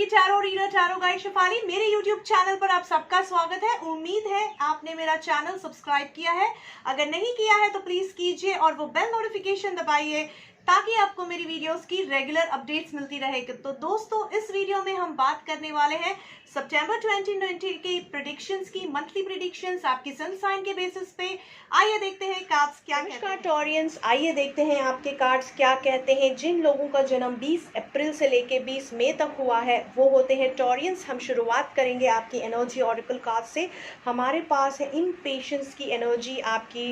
आपकी tarot reader tarot guide Shefali. मेरे YouTube channel पर आप सबका स्वागत है। उम्मीद है आपने मेरा चैनल सब्सक्राइब किया है। अगर नहीं किया है तो प्लीज कीजिए और वो बेल नोटिफिकेशन दबाइए ताकि आपको मेरी वीडियोस की रेगुलर अपडेट्स मिलती रहे। तो दोस्तों, इस वीडियो में हम बात करने वाले हैं सितंबर 2020 के प्रेडिक्शंस की, मंथली प्रेडिक्शंस आपकी सन साइन के बेसिस पे। आइए देखते हैं कार्ड्स क्या कहते हैं। टॉरियंस, आइए देखते हैं आपके कार्ड्स क्या कहते हैं। जिन लोगों का जन्म 20 अप्रैल से लेके 20 मई तक हुआ है वो होते हैं टॉरियंस। हम शुरुआत करेंगे आपकी एनर्जी ऑरेकल कार्ड से। हमारे पास है इन पेशेंस की एनर्जी आपकी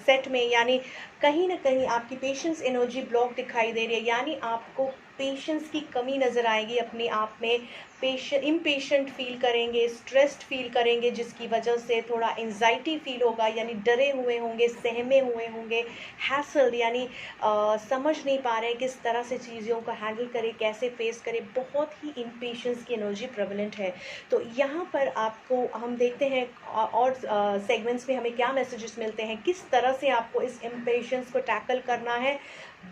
सेट में, यानी कहीं ना कहीं आपकी पेशेंस एनर्जी ब्लॉक दिखाई दे रही है, यानी आपको पेशेंस की कमी नज़र आएगी अपने आप में। इम्पेशेंट फील करेंगे, स्ट्रेस्ड फील करेंगे, जिसकी वजह से थोड़ा एंजाइटी फील होगा, यानी डरे हुए होंगे, सहमे हुए होंगे, हैसल यानी समझ नहीं पा रहे किस तरह से चीज़ों को हैंडल करें, कैसे फेस करें। बहुत ही इम्पेशेंस की एनर्जी प्रेवलेंट है। तो यहाँ पर आपको हम देखते हैं और सेगमेंट्स में हमें क्या मैसेजेस मिलते हैं, किस तरह से आपको इस इम्पेशेंस को टैकल करना है।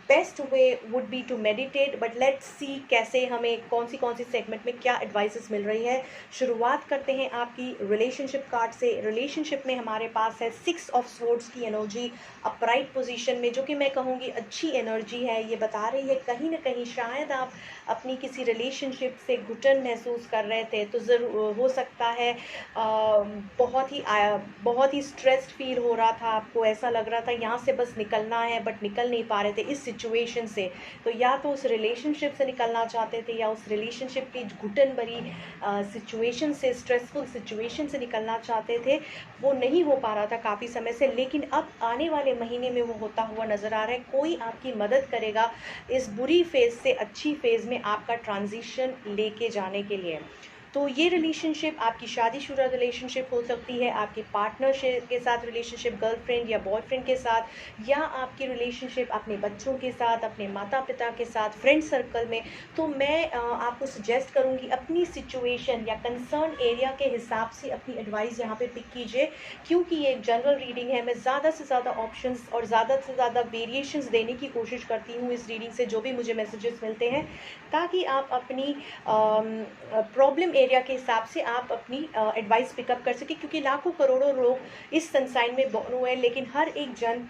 Best way would be to meditate, but let's see कैसे हमें कौन सी सेगमेंट में क्या एडवाइसेस मिल रही है। शुरुआत करते हैं आपकी रिलेशनशिप कार्ड से। रिलेशनशिप में हमारे पास है 6 ऑफ स्वॉर्ड्स की एनर्जी अपराइट पोजीशन में, जो कि मैं कहूँगी अच्छी एनर्जी है। ये बता रही है कहीं ना कहीं शायद आप अपनी किसी रिलेशनशिप से घुटन महसूस कर रहे थे, तो ज़रूर हो सकता है बहुत ही स्ट्रेस्ड फील हो रहा था, आपको ऐसा लग रहा था यहाँ से बस निकलना है, बट निकल नहीं पा रहे थे इस सिचुएशन से। तो या तो उस रिलेशनशिप से निकलना चाहते थे, या उस रिलेशनशिप की घुटन भरी सिचुएशन से, स्ट्रेसफुल सिचुएशन से निकलना चाहते थे। वो नहीं हो पा रहा था काफ़ी समय से, लेकिन अब आने वाले महीने में वो होता हुआ नज़र आ रहा है। कोई आपकी मदद करेगा इस बुरी फेज़ से अच्छी फेज़ में आपका ट्रांजिशन लेके जाने के लिए। तो ये रिलेशनशिप आपकी शादीशुदा रिलेशनशिप हो सकती है, आपके पार्टनरशिप के साथ रिलेशनशिप, गर्लफ्रेंड या बॉयफ्रेंड के साथ, या आपकी रिलेशनशिप अपने बच्चों के साथ, अपने माता पिता के साथ, फ्रेंड सर्कल में। तो मैं आपको सजेस्ट करूँगी अपनी सिचुएशन या कंसर्न एरिया के हिसाब से अपनी एडवाइस यहाँ पे पिक कीजिए, क्योंकि ये एक जनरल रीडिंग है। मैं ज़्यादा से ज़्यादा ऑप्शंस और ज़्यादा से ज़्यादा वेरिएशंस देने की कोशिश करती हूँ इस रीडिंग से, जो भी मुझे मैसेजेस मिलते हैं, ताकि आप अपनी प्रॉब्लम एरिया के हिसाब से आप अपनी एडवाइस पिकअप कर सके। क्योंकि लाखों करोड़ों लोग इस सनसाइन में बॉर्न हुए हैं, लेकिन हर एक जन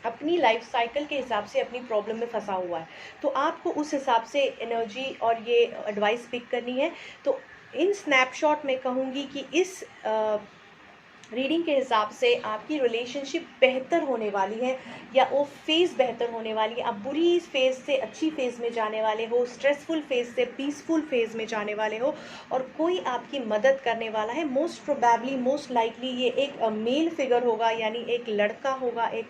अपनी लाइफ साइकिल के हिसाब से अपनी प्रॉब्लम में फंसा हुआ है। तो आपको उस हिसाब से एनर्जी और ये एडवाइस पिक करनी है। तो इन स्नैपशॉट में कहूँगी कि इस रीडिंग के हिसाब से आपकी रिलेशनशिप बेहतर होने वाली है, या वो फेज़ बेहतर होने वाली है। आप बुरी फेज़ से अच्छी फेज़ में जाने वाले हो, स्ट्रेसफुल फेज़ से पीसफुल फेज़ में जाने वाले हो, और कोई आपकी मदद करने वाला है। मोस्ट प्रोबेबली, मोस्ट लाइकली ये एक मेल फिगर होगा, यानी एक लड़का होगा, एक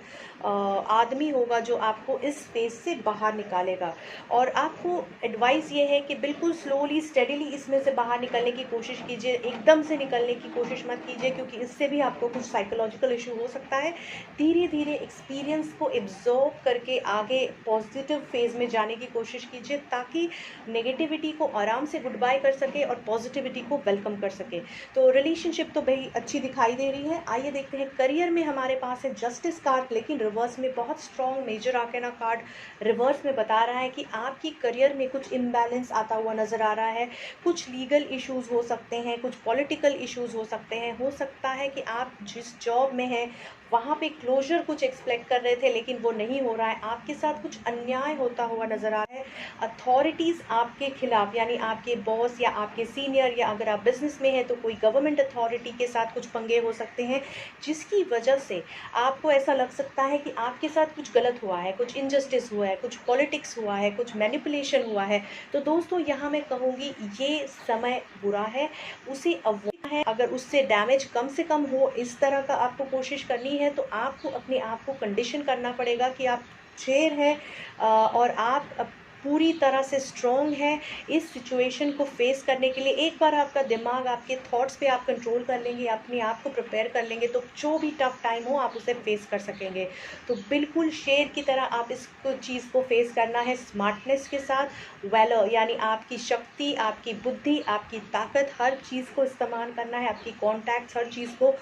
आदमी होगा जो आपको इस फेज़ से बाहर निकालेगा। और आपको एडवाइस ये है कि बिल्कुल स्लोली स्टेडीली इसमें से बाहर निकलने की कोशिश कीजिए, एकदम से निकलने की कोशिश मत कीजिए, क्योंकि इससे भी आपको कुछ साइकोलॉजिकल इशू हो सकता है। धीरे धीरे एक्सपीरियंस को एब्जॉर्ब करके आगे पॉजिटिव फेज़ में जाने की कोशिश कीजिए, ताकि नेगेटिविटी को आराम से गुड बाय कर सके और पॉजिटिविटी को वेलकम कर सके। तो रिलेशनशिप तो भाई अच्छी दिखाई दे रही है। आइए देखते हैं करियर में। हमारे पास है जस्टिस कार्ड, लेकिन रिवर्स में बहुत strong major arcana card reverse में बता रहा है कि आपकी करियर में कुछ इम्बैलेंस आता हुआ नज़र आ रहा है। कुछ लीगल इश्यूज हो सकते हैं, कुछ पॉलिटिकल इश्यूज हो सकते हैं। हो सकता है कि आप जिस जॉब में हैं वहाँ पे क्लोजर कुछ एक्सपेक्ट कर रहे थे, लेकिन वो नहीं हो रहा है। आपके साथ कुछ अन्याय होता हुआ नज़र आ रहा है। अथॉरिटीज़ आपके खिलाफ, यानी आपके बॉस या आपके सीनियर, या अगर आप बिजनेस में हैं तो कोई गवर्नमेंट अथॉरिटी के साथ कुछ पंगे हो सकते हैं, जिसकी वजह से आपको ऐसा लग सकता है कि आपके साथ कुछ गलत हुआ है, कुछ इनजस्टिस हुआ है, कुछ पॉलिटिक्स हुआ है, कुछ मैनिपुलेशन हुआ है। तो दोस्तों, यहाँ मैं कहूँगी ये समय बुरा है, उसे अवॉइड है। अगर उससे डैमेज कम से कम हो, इस तरह का आपको कोशिश करनी है, तो आपको अपने आप को कंडीशन करना पड़ेगा कि आप शेर हैं और आप पूरी तरह से स्ट्रॉन्ग है इस सिचुएशन को फेस करने के लिए। एक बार आपका दिमाग, आपके थॉट्स पे आप कंट्रोल कर लेंगे, अपने आप को प्रिपेयर कर लेंगे, तो जो भी टफ टाइम हो आप उसे फेस कर सकेंगे। तो बिल्कुल शेर की तरह आप इस चीज़ को फेस करना है स्मार्टनेस के साथ, वैलर यानी आपकी शक्ति, आपकी बुद्धि, आपकी ताकत, हर चीज़ को इस्तेमाल करना है, आपकी कॉन्टैक्ट्स, हर चीज़ को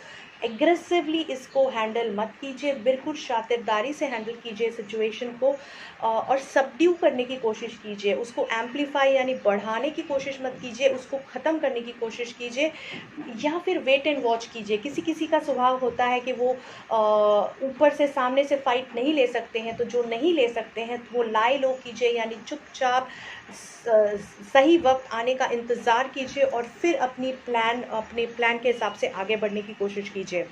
एग्रेसिवली इसको हैंडल मत कीजिए, बिल्कुल शातिरदारी से हैंडल कीजिए सिचुएशन को, और सबड्यू करने की कोशिश कीजिए, उसको एम्पलीफाई यानी बढ़ाने की कोशिश मत कीजिए, उसको ख़त्म करने की कोशिश कीजिए, या फिर वेट एंड वॉच कीजिए। किसी किसी का स्वभाव होता है कि वो ऊपर से सामने से फाइट नहीं ले सकते हैं, तो जो नहीं ले सकते हैं वो लाई लो कीजिए, यानी चुपचाप सही वक्त आने का इंतज़ार कीजिए और फिर अपने प्लान के हिसाब से आगे बढ़ने की कोशिश कीजिए।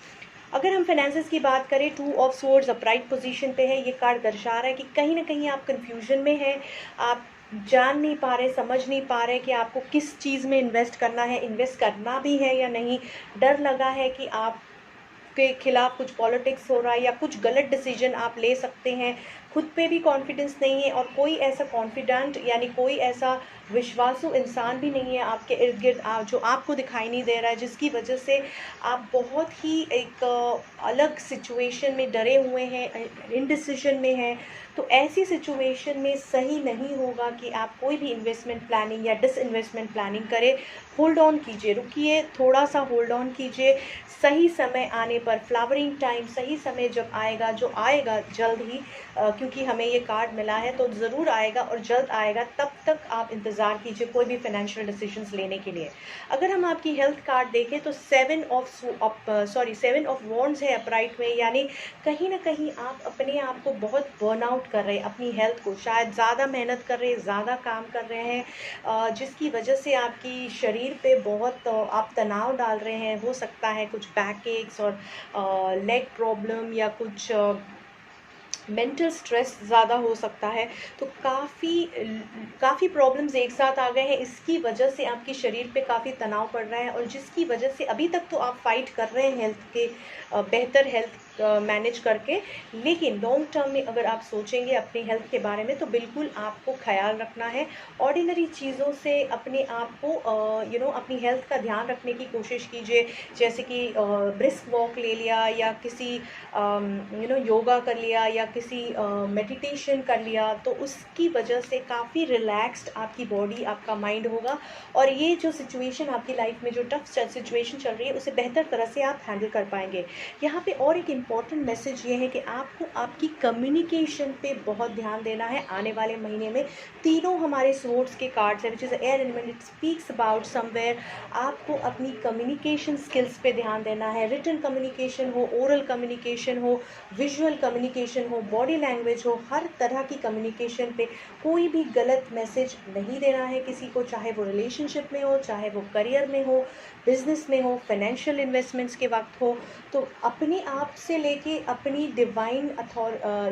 अगर हम फाइनेंसेस की बात करें, 2 ऑफ सोर्ड्स अपराइट पोजीशन पे है। ये कार्ड दर्शा रहा है कि कहीं ना कहीं आप कंफ्यूजन में हैं, आप जान नहीं पा रहे, समझ नहीं पा रहे कि आपको किस चीज़ में इन्वेस्ट करना है, इन्वेस्ट करना भी है या नहीं। डर लगा है कि आप के खिलाफ कुछ पॉलिटिक्स हो रहा है या कुछ गलत डिसीजन आप ले सकते हैं। खुद पे भी कॉन्फिडेंस नहीं है और कोई ऐसा कॉन्फिडेंट यानी कोई ऐसा विश्वासु इंसान भी नहीं है आपके इर्द गिर्द जो आपको दिखाई नहीं दे रहा है, जिसकी वजह से आप बहुत ही एक अलग सिचुएशन में डरे हुए हैं, इनडिसीजन में हैं। तो ऐसी सिचुएशन में सही नहीं होगा कि आप कोई भी इन्वेस्टमेंट प्लानिंग या डिसइन्वेस्टमेंट प्लानिंग करें। होल्ड ऑन कीजिए, रुकिए, थोड़ा सा होल्ड ऑन कीजिए। सही समय आने पर, फ्लावरिंग टाइम, सही समय जब आएगा, जो आएगा जल्द ही, क्योंकि हमें ये कार्ड मिला है तो ज़रूर आएगा और जल्द आएगा, तब तक आप इंतज़ार कीजिए कोई भी फाइनेंशियल डिसीजंस लेने के लिए। अगर हम आपकी हेल्थ कार्ड देखें तो 7 ऑफ वॉन्ड्स है अपराइट में, यानी कहीं ना कहीं आप अपने आप को बहुत बर्नआउट कर रहे हैं, अपनी हेल्थ को, शायद ज़्यादा मेहनत कर रहे हैं, ज़्यादा काम कर रहे हैं, जिसकी वजह से आपकी शरीर पे बहुत आप तनाव डाल रहे हैं। हो सकता है कुछ बैक एक्स और लेग प्रॉब्लम या कुछ मेंटल स्ट्रेस ज़्यादा हो सकता है। तो काफ़ी प्रॉब्लम्स एक साथ आ गए हैं, इसकी वजह से आपके शरीर पे काफ़ी तनाव पड़ रहा है और जिसकी वजह से अभी तक तो आप फाइट कर रहे हैं हेल्थ के, बेहतर हेल्थ मैनेज करके, लेकिन लॉन्ग टर्म में अगर आप सोचेंगे अपनी हेल्थ के बारे में तो बिल्कुल आपको ख्याल रखना है। ऑर्डिनरी चीज़ों से अपने आप को अपनी हेल्थ का ध्यान रखने की कोशिश कीजिए, जैसे कि ब्रिस्क वॉक ले लिया या किसी योगा कर लिया या किसी मेडिटेशन कर लिया, तो उसकी वजह से काफ़ी रिलैक्स्ड आपकी बॉडी, आपका माइंड होगा और ये जो सिचुएशन आपकी लाइफ में जो टफ सिचुएशन चल रही है उसे बेहतर तरह से आप हैंडल कर पाएंगे। यहाँ पे और एक इम्पॉर्टेंट मैसेज ये है कि आपको आपकी कम्युनिकेशन पे बहुत ध्यान देना है आने वाले महीने में। तीनों हमारे सोर्स के कार्ड्स है, which is air element, it speaks about somewhere. आपको अपनी कम्युनिकेशन स्किल्स पे ध्यान देना है, रिटन कम्युनिकेशन हो, ओरल कम्युनिकेशन हो, विजुअल कम्युनिकेशन हो, बॉडी लैंग्वेज हो, हर तरह की कम्युनिकेशन पे कोई भी गलत मैसेज नहीं देना है किसी को, चाहे वो रिलेशनशिप में हो, चाहे वो करियर में हो, बिजनेस में हो, फाइनेंशियल इन्वेस्टमेंट्स के वक्त हो। तो अपने आप से लेके अपनी डिवाइन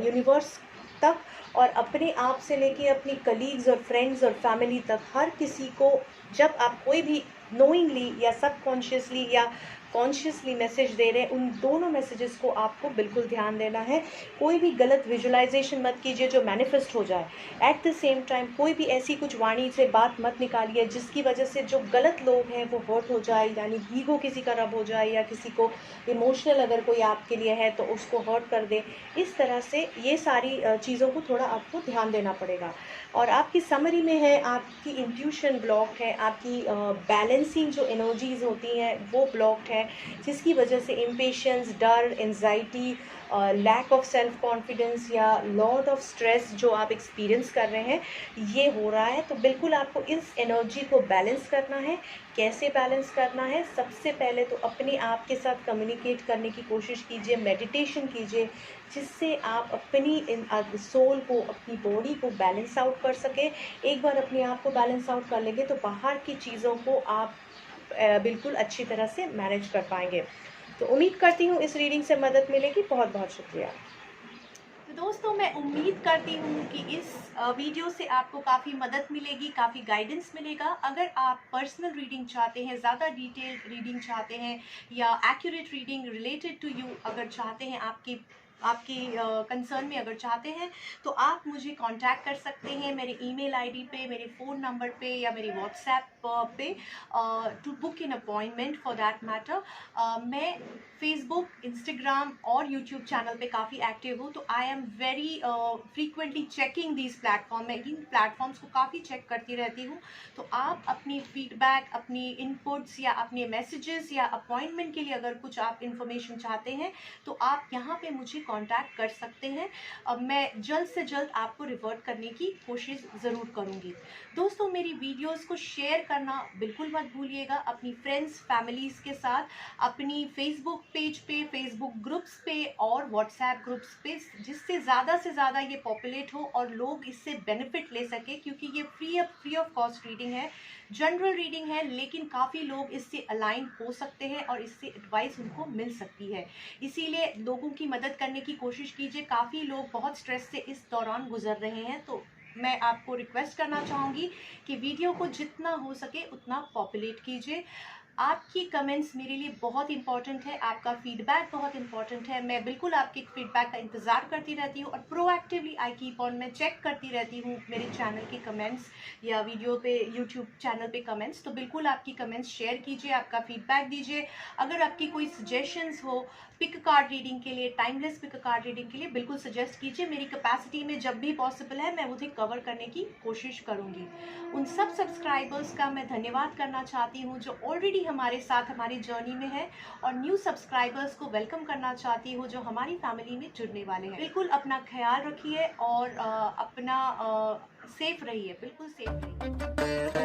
यूनिवर्स तक और अपने आप से लेके अपनी कलीग्स और फ्रेंड्स और फैमिली तक, हर किसी को जब आप कोई भी नोइंगली या सबकॉन्शियसली या कॉन्शियसली मैसेज दे रहे हैं, उन दोनों मैसेजेस को आपको बिल्कुल ध्यान देना है। कोई भी गलत विजुअलाइजेशन मत कीजिए जो मैनिफेस्ट हो जाए। एट द सेम टाइम कोई भी ऐसी कुछ वाणी से बात मत निकालिए जिसकी वजह से जो गलत लोग हैं वो हर्ट हो जाए, यानी ईगो किसी का रब हो जाए या किसी को इमोशनल अगर कोई आपके लिए है तो उसको हर्ट कर दे। इस तरह से ये सारी चीज़ों को थोड़ा आपको ध्यान देना पड़ेगा। और आपकी समरी में है, आपकी इंट्यूशन ब्लॉक है, आपकी बैलेंसिंग जो एनर्जीज होती हैं वो ब्लॉक्ड है, जिसकी वजह से इम्पेशंस, डर, anxiety, lack of self confidence या लॉट ऑफ स्ट्रेस जो आप एक्सपीरियंस कर रहे हैं ये हो रहा है। तो बिल्कुल आपको इस एनर्जी को बैलेंस करना है। कैसे बैलेंस करना है? सबसे पहले तो अपने आप के साथ कम्युनिकेट करने की कोशिश कीजिए, मेडिटेशन कीजिए, जिससे आप अपनी सोल को, अपनी बॉडी को बैलेंस आउट कर सके। एक बार अपने आप को बैलेंस आउट कर लेंगे तो बाहर की चीज़ों को आप बिल्कुल अच्छी तरह से मैनेज कर पाएंगे। तो उम्मीद करती हूँ इस रीडिंग से मदद मिलेगी। बहुत बहुत शुक्रिया। तो दोस्तों, मैं उम्मीद करती हूँ कि इस वीडियो से आपको काफ़ी मदद मिलेगी, काफ़ी गाइडेंस मिलेगा। अगर आप पर्सनल रीडिंग चाहते हैं, ज़्यादा डिटेल रीडिंग चाहते हैं या accurate reading related to you अगर चाहते हैं, आपकी आपकी कंसर्न में अगर चाहते हैं तो आप मुझे कांटेक्ट कर सकते हैं मेरे ईमेल आईडी पे, मेरे फ़ोन नंबर पे या मेरे व्हाट्सएप पे, to book an appointment for that matter. मैं फेसबुक, इंस्टाग्राम और यूट्यूब चैनल पे काफ़ी एक्टिव हूँ, तो I am very frequently checking these platform. मैं इन प्लेटफॉर्म्स को काफ़ी चेक करती रहती हूँ। तो आप अपनी फीडबैक, अपनी इनपुट्स या अपने मैसेजेस या अपॉइंटमेंट के लिए अगर कुछ आप इन्फॉर्मेशन चाहते हैं तो आप यहाँ पे मुझे कांटेक्ट कर सकते हैं। मैं जल्द से जल्द आपको रिवर्ट करने की कोशिश ज़रूर करूँगी। दोस्तों, मेरी वीडियोस को शेयर करना बिल्कुल मत भूलिएगा अपनी फ्रेंड्स, फैमिलीज़ के साथ, अपनी फेसबुक पेज पे, फेसबुक ग्रुप्स पे और व्हाट्सएप ग्रुप्स पे, जिससे ज़्यादा से ज़्यादा ये पॉपुलेट हो और लोग इससे बेनिफिट ले सके, क्योंकि ये फ्री ऑफ कॉस्ट रीडिंग है, जनरल रीडिंग है, लेकिन काफ़ी लोग इससे अलाइन हो सकते हैं और इससे एडवाइस उनको मिल सकती है। इसीलिए लोगों की मदद करने की कोशिश कीजिए। काफ़ी लोग बहुत स्ट्रेस से इस दौरान गुजर रहे हैं, तो मैं आपको रिक्वेस्ट करना चाहूँगी कि वीडियो को जितना हो सके उतना पॉपुलेट कीजिए। आपकी कमेंट्स मेरे लिए बहुत इंपॉर्टेंट है, आपका फीडबैक बहुत इंपॉर्टेंट है। मैं बिल्कुल आपके फीडबैक का इंतज़ार करती रहती हूँ और प्रोएक्टिवली आई कीप ऑन, मैं चेक करती रहती हूँ मेरे चैनल के कमेंट्स या वीडियो पे, यूट्यूब चैनल पे कमेंट्स। तो बिल्कुल आपकी कमेंट्स शेयर कीजिए, आपका फीडबैक दीजिए। अगर आपकी कोई सजेशंस हो पिक कार्ड रीडिंग के लिए, टाइमलेस पिक कार्ड रीडिंग के लिए, बिल्कुल सजेस्ट कीजिए। मेरी कैपेसिटी में जब भी पॉसिबल है मैं उन्हें कवर करने की कोशिश करूँगी। उन सब सब्सक्राइबर्स का मैं धन्यवाद करना चाहती हूँ जो ऑलरेडी हमारे साथ हमारी जर्नी में है, और न्यू सब्सक्राइबर्स को वेलकम करना चाहती हूँ जो हमारी फैमिली में जुड़ने वाले हैं। बिल्कुल अपना ख्याल रखिए और अपना सेफ रहिए, बिल्कुल सेफ रहिए।